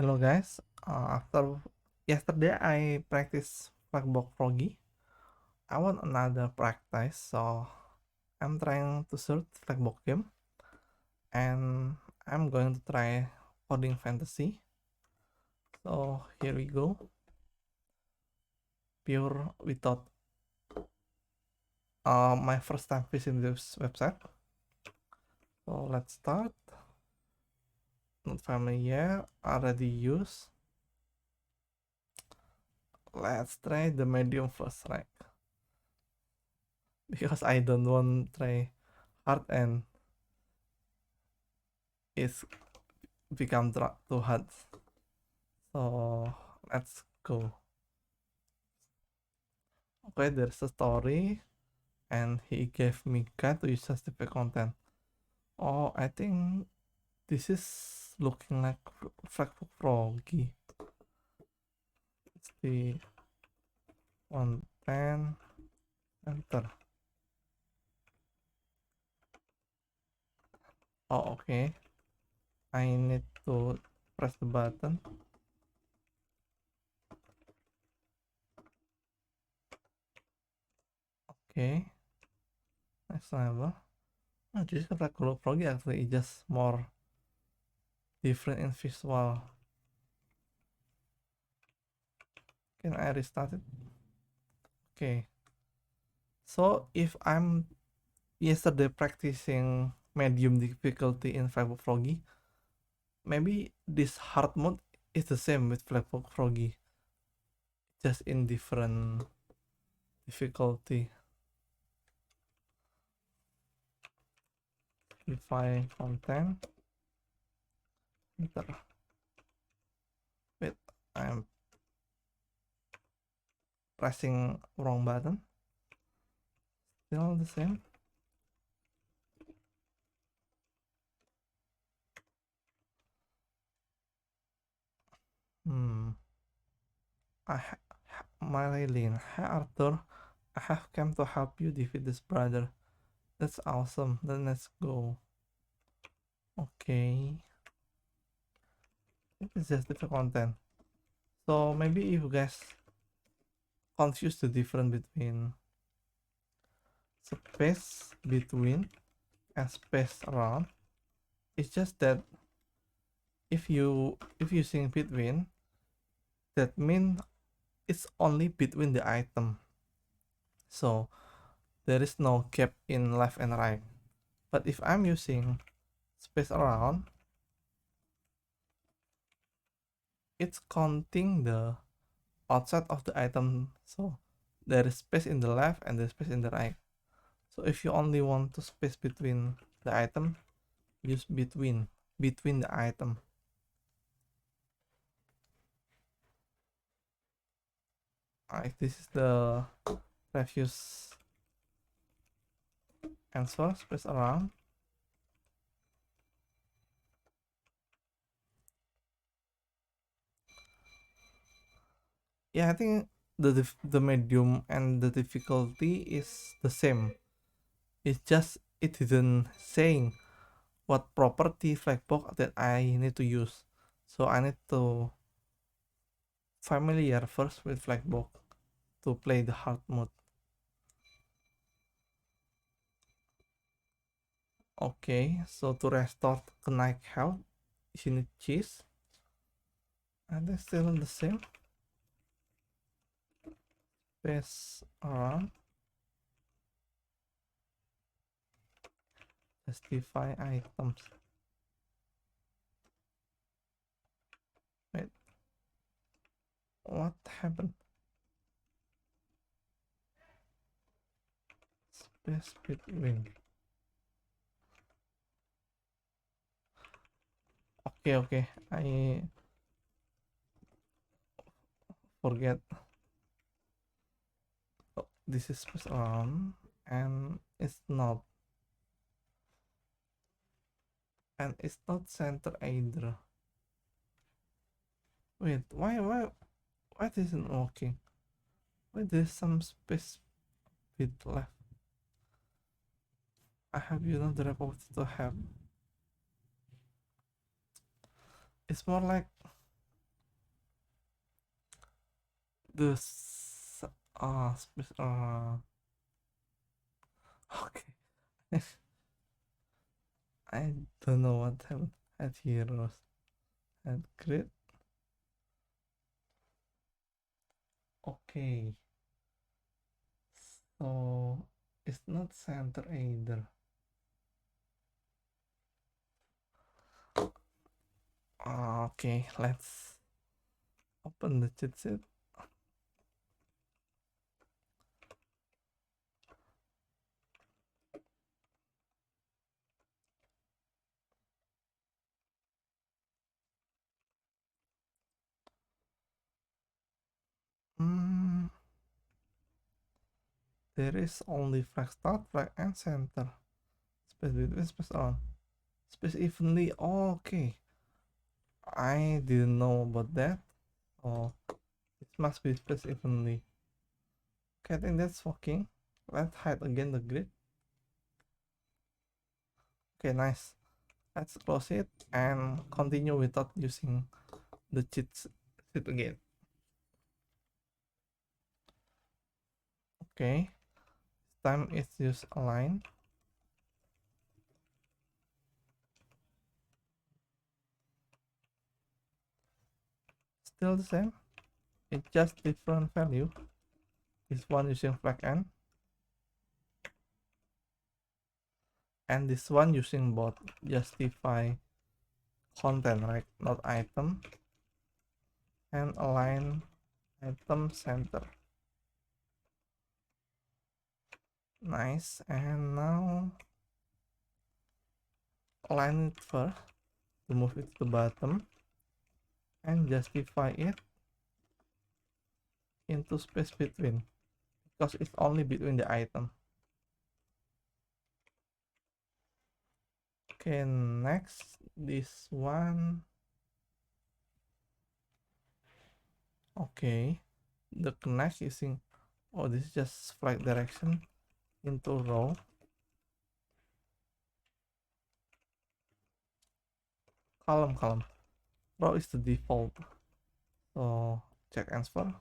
Hello guys, after yesterday I practiced Flagbot Froggy. I want another practice, so I'm trying to search Flagbot game and I'm going to try Coding Fantasy. So here we go, pure without my first time visiting this website. So let's start. Not familiar, already used. Let's try the medium first, right? Because I don't want to try hard and it's become too hard. So let's go. Okay, there's a story and he gave me guide to use justify content. Oh, I think this is looking like Flagbot Froggy. It's the content enter. Oh, okay. I need to press the button. Okay. Next level. Oh, this is Flagbot Froggy actually is just more different in visual. Can I restart it? Okay. So if I'm yesterday practicing medium difficulty in Flagbot Froggy, maybe this hard mode is the same with Flagbot Froggy, just in different difficulty. Define content. Enter. Wait, I'm pressing wrong button. Still the same. Hmm. Marilyn, hi Arthur. I have come to help you defeat this brother. That's awesome. Then let's go. Okay. It's just different content. So maybe if you guys confuse the difference between space between and space around, it's just that if you think between, that means it's only between the item, so there is no gap in left and right. But if I'm using space around, it's counting the outside of the item, so there is space in the left and there's space in the right. So if you only want to space between the item, use between the item. Alright, this is the previous answer. Space around. Yeah, I think the medium and the difficulty is the same. It's just it didn't saying what property Flagbox that I need to use. So I need to familiar first with Flagbox to play the hard mode. Okay, so to restore Knight health, you need cheese. And it's still the same. Space around. Justify items. Wait, what happened? Space between. Okay, I forget. Oh, this is space around and it's not center either. Wait, why it isn't working? Why there's some space bit left? I have you know the report to have. It's more like the space okay. I don't know what happened. At heroes, at grid. Okay, so it's not center either. Okay, let's open the cheat sheet. Hmm, there is only flag start, flag end, center. Space between, space on. Space evenly. Okay, I didn't know about that. Oh, it must be space evenly. Okay, I think that's working. Let's hide again the grid. Okay, nice. Let's close it and continue without using the cheat sheet again. Okay, this time it's use align. Still the same. It's just different value. This one using flag end, and this one using both justify content, right? Not item, and align item center. Nice. And now align it first to move it to the bottom, and justify it into space between, because it's only between the item. Okay, next this one. Okay, the connect using, oh, this is just flag direction into row. Column. Row is the default. So check answer.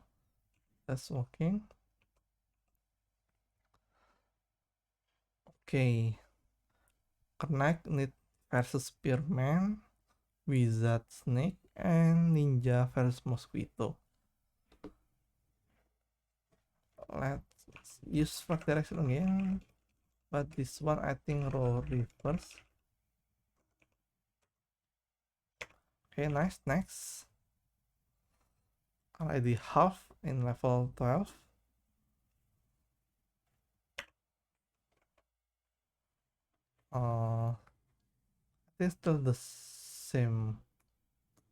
That's working. Okay. Connect need versus Spearman, Wizard Snake, and Ninja versus Mosquito. Let's use flag direction again. But this one I think row reverse. Okay, nice. Next. Already half in level 12. It's still the same.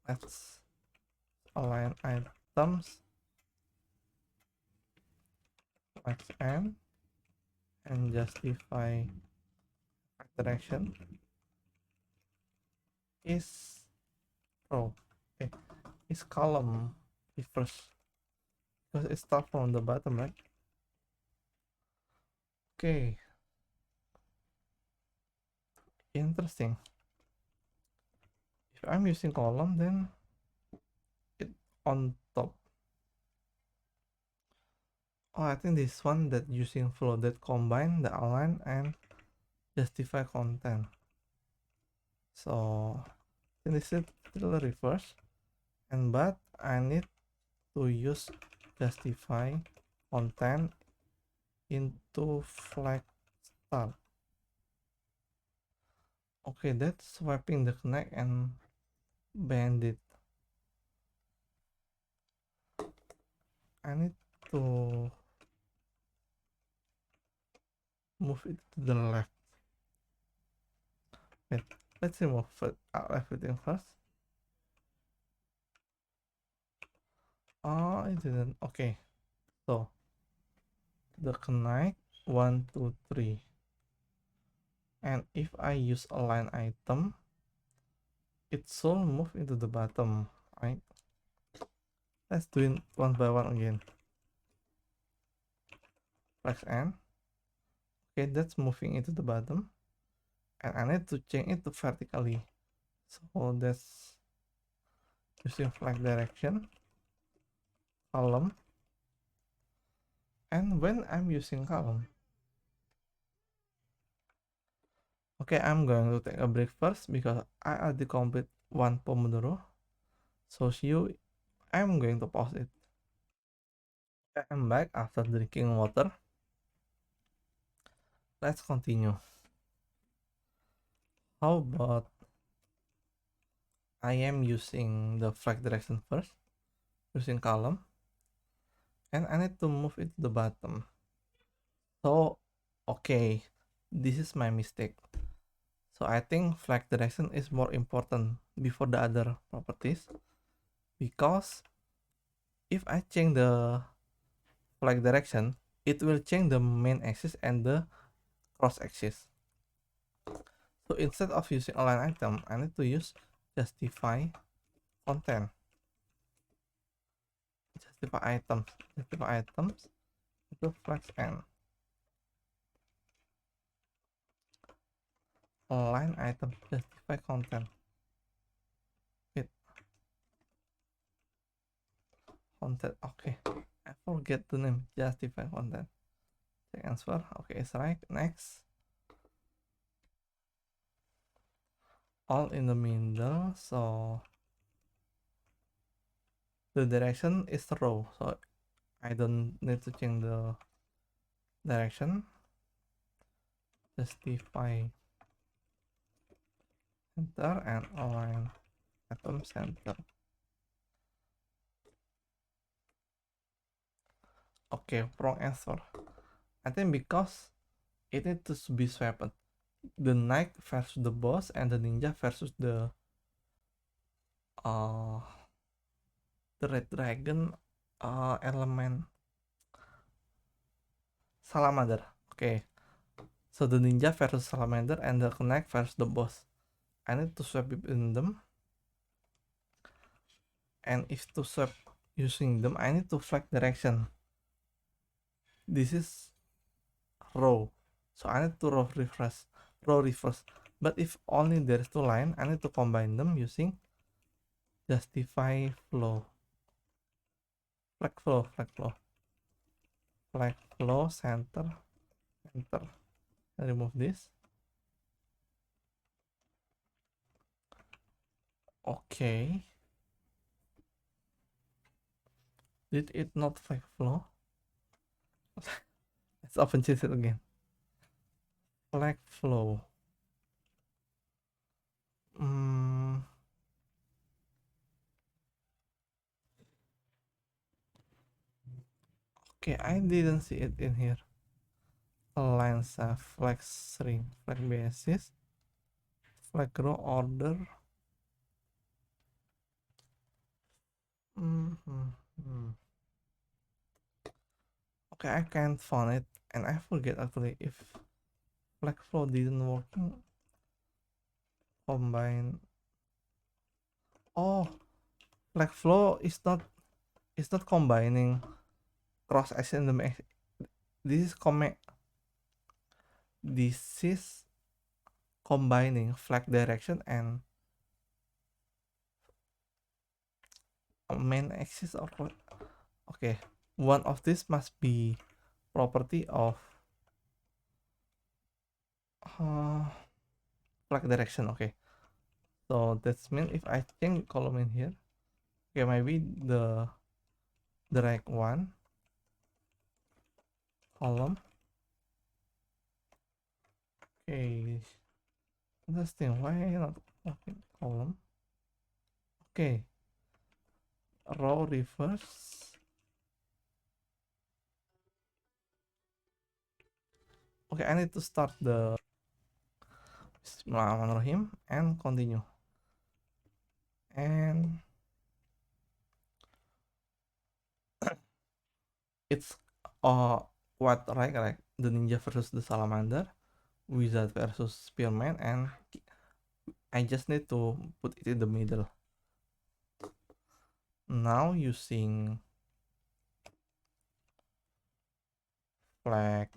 Let's align items. Let's end and justify direction is row. Okay, is column reverse because it starts from the bottom, right? Okay, interesting. If I'm using column, then it on top. Oh, I think this one that using flow that combine the align and justify content. So then this is still reverse, and but I need to use justify content into flag start. Okay, that's swapping the connect and bandit. I need to move it to the left. Wait, let's remove everything first. Oh, it didn't. Okay, so the connect 1, 2, 3, and if I use align item, it should move into the bottom, right? Let's do it one by one again. Press N. Okay, that's moving into the bottom, and I need to change it to vertically. So that's using flag direction, column, And when I'm using column, okay, I'm going to take a break first because I already complete one Pomodoro. So see you. I'm going to pause it. I'm back after drinking water. Let's continue. How about I am using the flag direction first, using column, and I need to move it to the bottom. So, okay, this is my mistake. So I think flag direction is more important before the other properties, because if I change the flag direction, it will change the main axis and the cross axis. So instead of using align item, I need to use justify content. Justify items itu flex n. Align item justify content with content. Okay, I forget the name. Justify content. Check answer. Okay, it's right. Next, all in the middle. So the direction is the row. So I don't need to change the direction. Justify center and align item center. Okay, wrong answer. I think because it needs to be swapped. The knight versus the boss and the ninja versus the uh red dragon element salamander. Okay, so the ninja versus salamander and the knight versus the boss. I need to swap between them, and if to swap using them, I need to flag direction. This is row, so I need to row reverse. But if only there's two line, I need to combine them using justify flow. Flag flow center. I remove this. Okay, did it not flag flow? Let's open it again. Flag flow. Okay, I didn't see it in here. Align flag string, flag basis, flag row order. Okay, I can't find it, and I forget actually if flag flow didn't work. Combine. Oh, flag flow is not combining cross action and the this is combining flag direction and main axis or what? Okay, one of this must be property of flag direction. Okay, so that's mean if I change column in here, okay, maybe the right one column. Okay, interesting. Why not column? Okay, row reverse. Okay, I need to start the Bismillahirrahmanirrahim and continue. And it's what right? The ninja versus the salamander, wizard versus spearman, and I just need to put it in the middle. Now using flag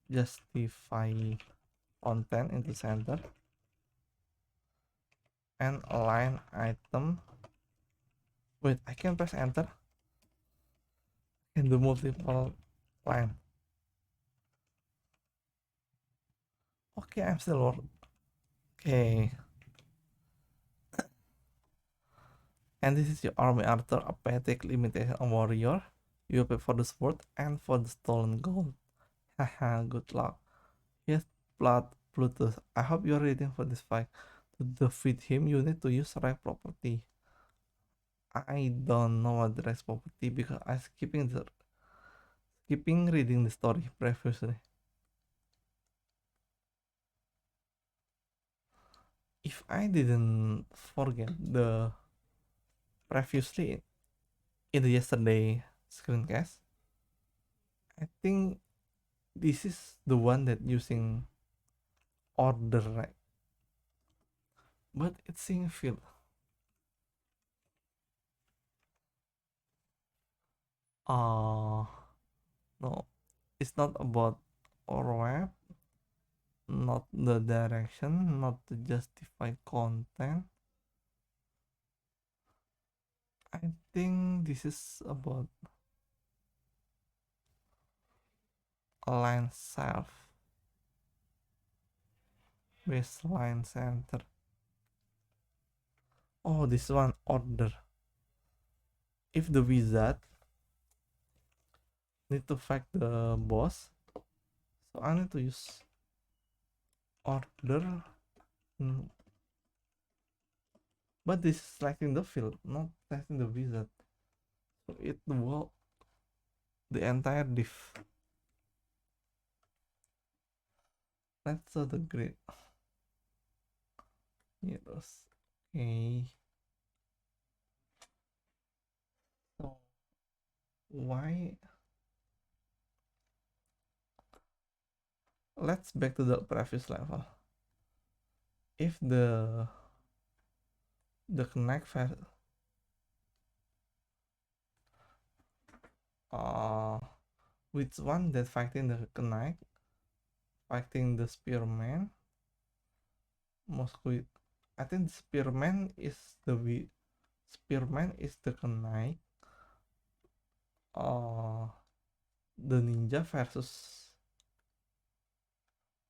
justify content in the center and align item. Wait, I can press enter. can do multiple line. Okay, I'm still okay. And this is your army Arthur, a pathetic limitation warrior. You pay for the sword and for the stolen gold. Haha, good luck. Here's Blood Plutus. I hope you're ready for this fight. To defeat him, you need to use right property. I don't know what the right property because I'm skipping reading the story previously. If I didn't forget the previously in the yesterday screencast, I think this is the one that using order, right? But it's saying field. No, it's not about web, not the direction, not the justified content. I think this is about align self, baseline center. Oh, this one order. If the wizard need to fight the boss, so I need to use order. But this is selecting the field, not selecting the wizard. So it will the entire diff. Let's show the grid. Heroes. Okay. So why? Let's back to the previous level. If the connect file which one that fighting the connect, fighting the spearman, Moscow. I think spearman is the knight. The ninja versus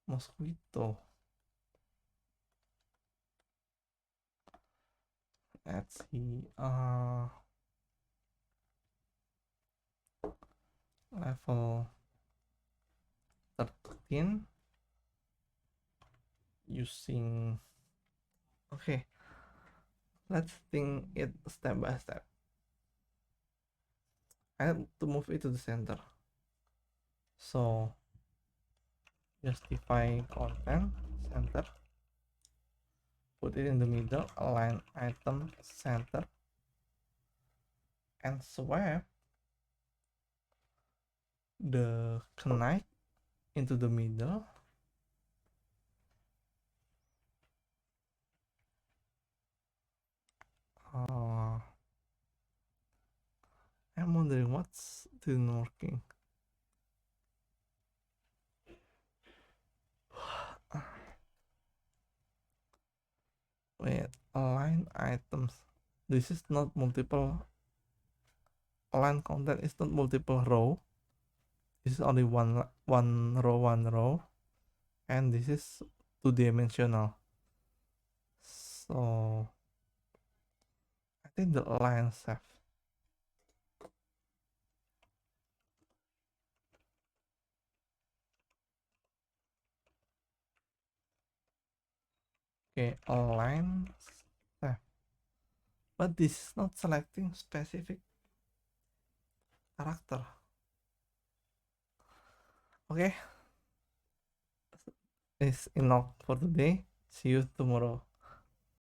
mosquito. Let's see. Level 13 using. Okay, let's think it step by step. I have to move it to the center. So justify content center, put it in the middle, align item center, and swap the knight into the middle. I'm wondering what's didn't working. Wait, align items. This is not multiple. Align content is not multiple row. This is only one row, and this is two-dimensional. So I think the align self. Okay, align self. But this is not selecting specific character. Okay, it's enough for today. See you tomorrow.